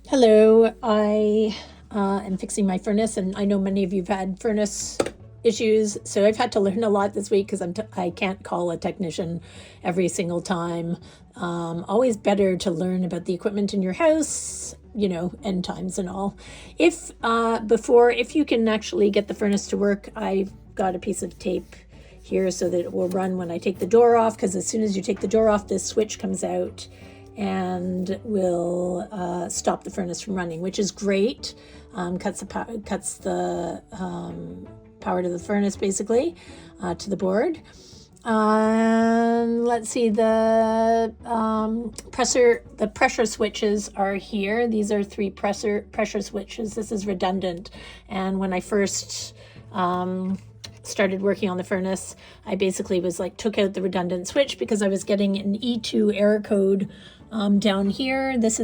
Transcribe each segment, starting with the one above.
Hello, I am fixing my furnace, and I know many of you've had furnace issues, so I've had to learn a lot this week because I can't call a technician every single time. Always better to learn about the equipment in your house, end times and all. If you can actually get the furnace to work, I've got a piece of tape here so that it will run when I take the door off, because as soon as you take the door off, this switch comes out and will stop the furnace from running, which is great. Cuts the power to the furnace, basically, to the board. Let's see, the pressure switches are here. These are three pressure switches. This is redundant, and when I first started working on the furnace, I basically took out the redundant switch because I was getting an E2 error code down here. This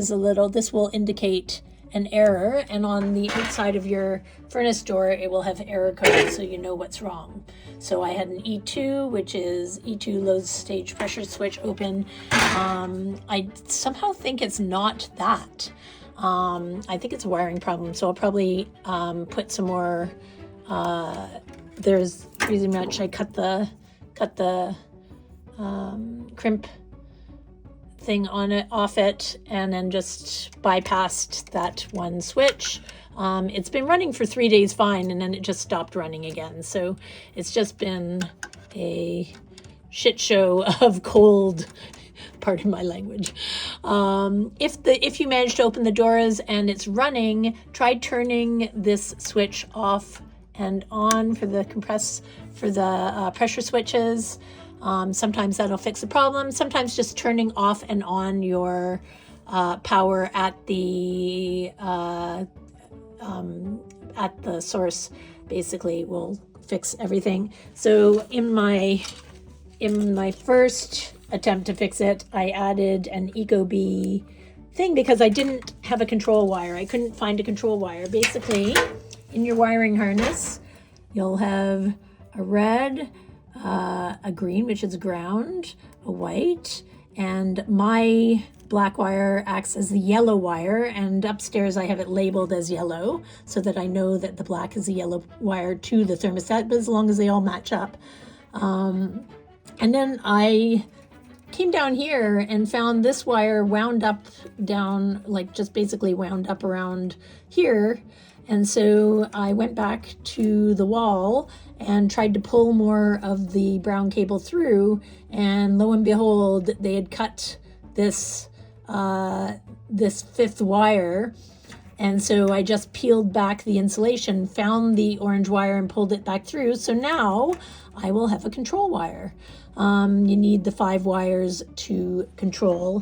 will indicate an error, and on the outside of your furnace door it will have error code, so you know what's wrong. So I had an E2, which is E2 low stage pressure switch open. I somehow think it's not that. I think it's a wiring problem, so I'll probably put some more. There's pretty much, I cut the crimp thing off it, and then just bypassed that one switch. It's been running for 3 days fine, and then it just stopped running again. So it's just been a shit show of cold, pardon my language. If you manage to open the doors and it's running, try turning this switch off and on for the pressure switches. Sometimes that'll fix the problem. Sometimes just turning off and on your power at the source basically will fix everything. So in my first attempt to fix it, I added an Ecobee thing because I didn't have a control wire. I couldn't find a control wire. Basically, in your wiring harness, you'll have a red, a green, which is ground, a white, and my black wire acts as the yellow wire, and upstairs I have it labeled as yellow so that I know that the black is the yellow wire to the thermostat, but as long as they all match up. And then I came down here and found this wire wound up down, just basically wound up around here. And so I went back to the wall and tried to pull more of the brown cable through, and lo and behold, they had cut this fifth wire. And so I just peeled back the insulation, found the orange wire, and pulled it back through. So now I will have a control wire. You need the 5 wires to control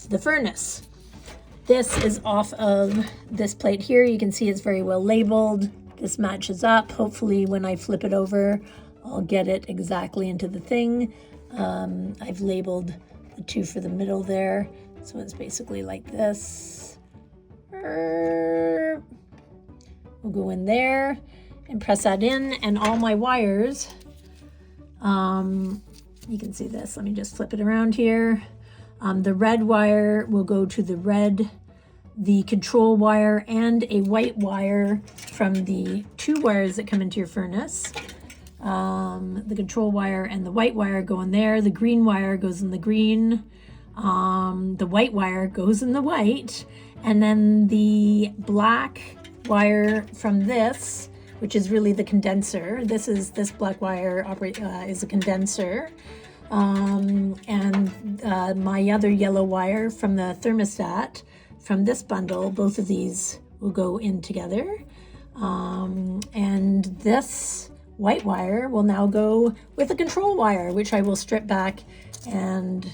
the furnace. This is off of this plate here. You can see it's very well labeled. This matches up. Hopefully when I flip it over, I'll get it exactly into the thing. I've labeled the 2 for the middle there. So it's basically like this. We'll go in there and press that in, and all my wires, you can see this. Let me just flip it around here. The red wire will go to the control wire, and a white wire from the 2 wires that come into your furnace. The control wire and the white wire go in there. The green wire goes in the green. The white wire goes in the white. And then the black wire from this, which is really the condenser. This black wire is a condenser. And my other yellow wire from the thermostat from this bundle, both of these will go in together. And this white wire will now go with a control wire, which I will strip back and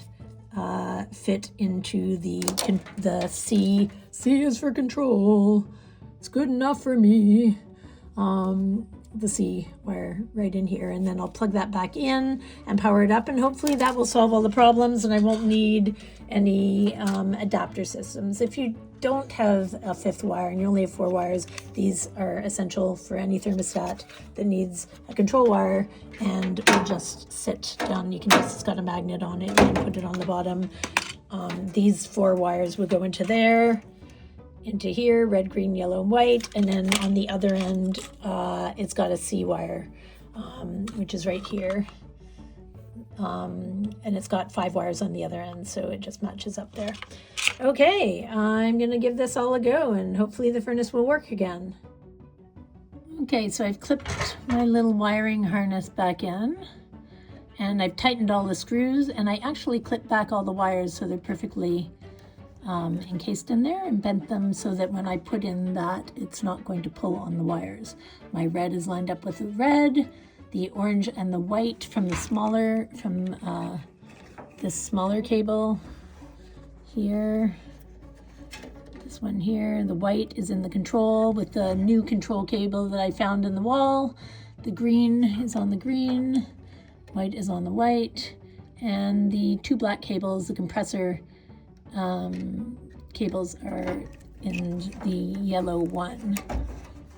fit into the C. C is for control. It's good enough for me. The C wire right in here, and then I'll plug that back in and power it up, and hopefully that will solve all the problems and I won't need any adapter systems. If you don't have a 5th wire and you only have 4 wires, these are essential for any thermostat that needs a control wire, and will just sit down. It's got a magnet on it, you can put it on the bottom. These 4 wires would go into there, into here, red, green, yellow, and white. And then on the other end, it's got a C wire, which is right here. And it's got 5 wires on the other end, so it just matches up there. Okay, I'm gonna give this all a go, and hopefully the furnace will work again. Okay, so I've clipped my little wiring harness back in, and I've tightened all the screws, and I actually clipped back all the wires so they're perfectly encased in there, and bent them so that when I put in that, it's not going to pull on the wires. My red is lined up with the red, the orange and the white from the smaller, this smaller cable here. This one here, the white is in the control with the new control cable that I found in the wall. The green is on the green, white is on the white, and the 2 black cables, the compressor cables, are in the yellow one.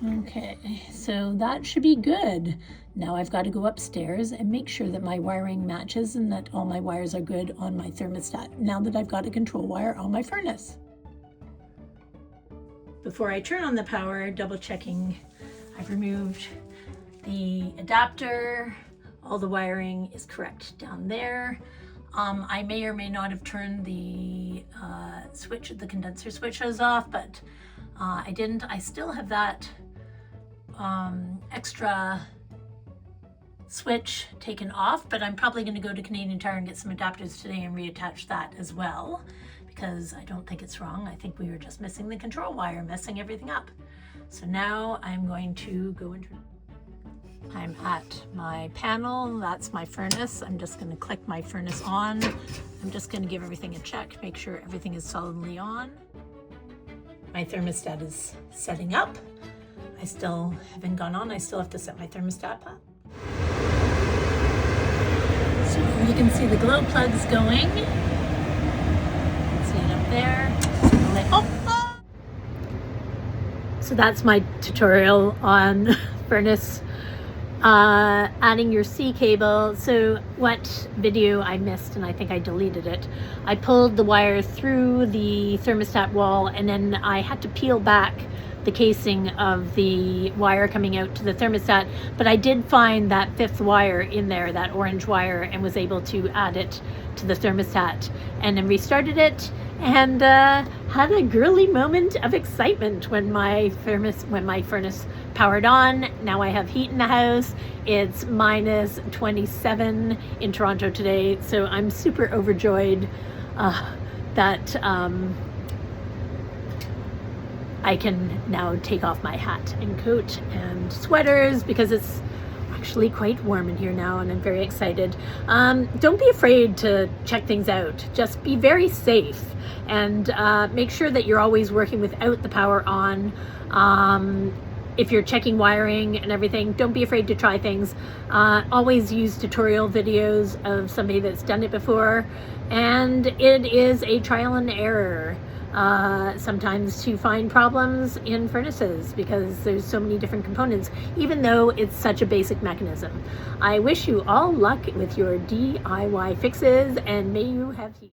Okay, so that should be good. Now I've got to go upstairs and make sure that my wiring matches and that all my wires are good on my thermostat, now that I've got a control wire on my furnace. Before I turn on the power, double checking, I've removed the adapter. All the wiring is correct down there. I may or may not have turned the switch, the condenser switches off, but I didn't. I still have that extra switch taken off, but I'm probably going to go to Canadian Tire and get some adapters today and reattach that as well, because I don't think it's wrong. I think we were just missing the control wire, messing everything up. So now I'm going to go into, I'm at my panel, that's my furnace. I'm just going to click my furnace on. I'm just going to give everything a check, make sure everything is solidly on. My thermostat is setting up. I still haven't gone on. I still have to set my thermostat up. So you can see the glow plugs going. See it up there. So that's my tutorial on furnace adding your C cable. So what video I missed, and I think I deleted it, I pulled the wire through the thermostat wall, and then I had to peel back the casing of the wire coming out to the thermostat, but I did find that 5th wire in there, that orange wire, and was able to add it to the thermostat, and then restarted it, and had a girly moment of excitement when my furnace powered on. Now I have heat in the house. It's minus 27 in Toronto today, so I'm super overjoyed that I can now take off my hat and coat and sweaters, because it's actually quite warm in here now, and I'm very excited. Don't be afraid to check things out. Just be very safe, and make sure that you're always working without the power on. If you're checking wiring and everything, don't be afraid to try things. Always use tutorial videos of somebody that's done it before, and it is a trial and error sometimes to find problems in furnaces, because there's so many different components, even though it's such a basic mechanism. I wish you all luck with your DIY fixes, and may you have heat.